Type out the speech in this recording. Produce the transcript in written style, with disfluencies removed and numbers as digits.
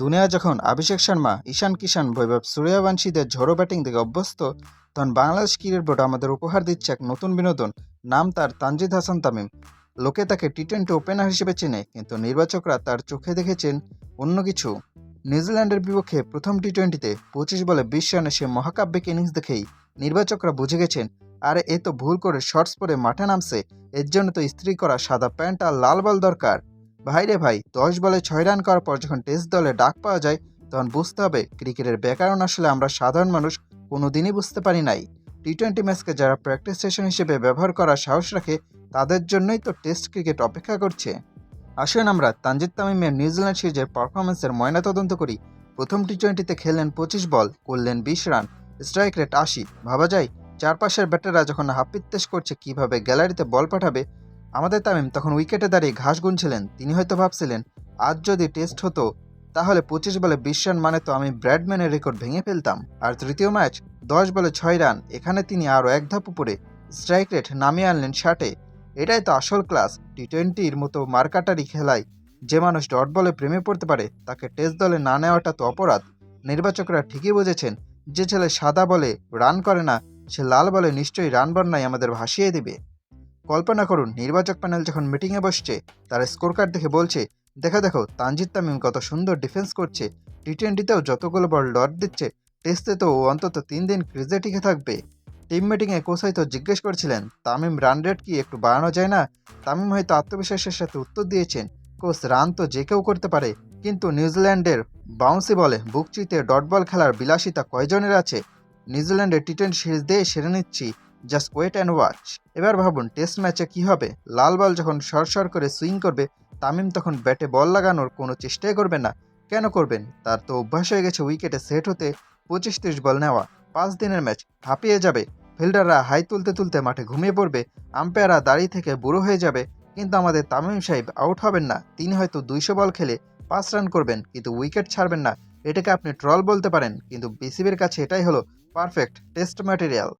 দুনিয়া যখন অভিষেক শর্মা, ঈশান কিষান, বৈভব সূর্যবংশীদের ঝোড়ো ব্যাটিং থেকে অভ্যস্ত, তখন বাংলাদেশ ক্রিকেট বোর্ড আমাদের উপহার দিচ্ছে এক নতুন বিনোদন। নাম তার তানজিদ হাসান তামিম। লোকে তাকে টি-20 ওপেনার হিসেবে চেনে, কিন্তু নির্বাচকরা তার চোখে দেখেছেন অন্য কিছু। নিউজিল্যান্ডের বিপক্ষে প্রথম টি-20তে 25 বলে 20 রানে সে মহাকাব্যিক ইনিংস দেখেই নির্বাচকরা বুঝে গেছেন, আরে এ তো ভুল করে শর্টস পরে মাঠে নামছে, এর জন্য তো ইস্ত্রি করা সাদা প্যান্ট আর লাল বল দরকার। ভাই রে ভাই, 10 বলে 6 রান করার পর যখন টেস্ট দলে ডাক পাওয়া যায়, তখন বুঝতে হবে ক্রিকেটের ব্যাকরণ আসলে আমরা সাধারণ মানুষ কোনোদিনই বুঝতে পারি নাই। টি-20 ম্যাচকে যারা প্র্যাকটিস সেশন হিসেবে ব্যবহার করার সাহস রাখে, তাদের জন্যই তো টেস্ট ক্রিকেট অপেক্ষা করছে। আসুন আমরা তানজিদ তামিমের নিউজিল্যান্ড সিরিজের পারফরমেন্সের ময়নাতদন্ত করি। প্রথম টি-20তে খেললেন 25 বল, করলেন 20 রান, স্ট্রাইক রেট 80। ভাবা যায়, চারপাশের ব্যাটাররা যখন হাপিত্তেশ করছে কিভাবে গ্যালারিতে বল পাঠাবে, আমাদের তামিম তখন উইকেটে দাঁড়িয়ে ঘাস গুনছিলেন। তিনি হয়তো ভাবছিলেন, আজ যদি টেস্ট হতো তাহলে 25 বলে 20 রান মানে তো আমি ব্র্যাডম্যানের রেকর্ড ভেঙে ফেলতাম। আর তৃতীয় ম্যাচ 10 বলে 6 রান, এখানে তিনি আরও এক ধাপ উপরে, স্ট্রাইক রেট নামিয়ে আনলেন 60-এ। এটাই তো আসল ক্লাস। টি-20-র মতো মারকাটারি খেলায় যে মানুষ ডট বলে প্রেমে পড়তে পারে, তাকে টেস্ট দলে না নেওয়াটা তো অপরাধ। নির্বাচকরা ঠিকই বুঝেছেন, যে ছেলে সাদা বলে রান করে না, সে লাল বলে নিশ্চয়ই রান বন্যায় আমাদের ভাসিয়ে দিবে। কল্পনা করুন, নির্বাচক প্যানেল যখন মিটিংয়ে বসছে, তার স্কোর কার্ড দেখে বলছে, দেখো দেখো তানজিদ তামিম কত সুন্দর ডিফেন্স করছে, টি-20তেও যতগুলো বল ডট দিচ্ছে, টেস্টে তো ও অন্তত 3 দিন ক্রিজে টিকে থাকবে। টিম মিটিংয়ে কোচ হয়তো জিজ্ঞেস করছিলেন, তামিম রান রেট কি একটু বাড়ানো যায় না? তামিম হয়তো আত্মবিশ্বাসের সাথে উত্তর দিয়েছেন, কোচ রান তো যে কেউ করতে পারে, কিন্তু নিউজিল্যান্ডের বাউন্সি বলে বুক চিতে ডট বল খেলার বিলাসিতা কয়জনের আছে? নিউজিল্যান্ডের টি-20 সিরিজ দিয়ে সেরে নিচ্ছি, জাস্ট ওয়েট অ্যান্ড ওয়াচ। এবার ভাবুন টেস্ট ম্যাচে কি হবে। লাল বল যখন সরসর করে সুইং করবে, তামিম তখন ব্যাটে বল লাগানোর কোনো চেষ্টাই করবেন না। কেন করবেন? তার তো অভ্যাস হয়ে গেছে উইকেটে সেট হতে 25-30 বল নেওয়া। 5 দিনের ম্যাচ, হাঁপিয়ে যাবে। ফিল্ডাররা হাই তুলতে তুলতে মাঠে ঘুমিয়ে পড়বে, আম্পায়াররা দাঁড়িয়ে থেকে বুড়ো হয়ে যাবে, কিন্তু আমাদের তামিম সাহেব আউট হবেন না। তিনি হয়তো 200 বল খেলে 5 রান করবেন, কিন্তু উইকেট ছাড়বেন না। এটাকে আপনি ট্রল বলতে পারেন, কিন্তু বিসিবির কাছে এটাই হলো পারফেক্ট টেস্ট ম্যাটেরিয়াল।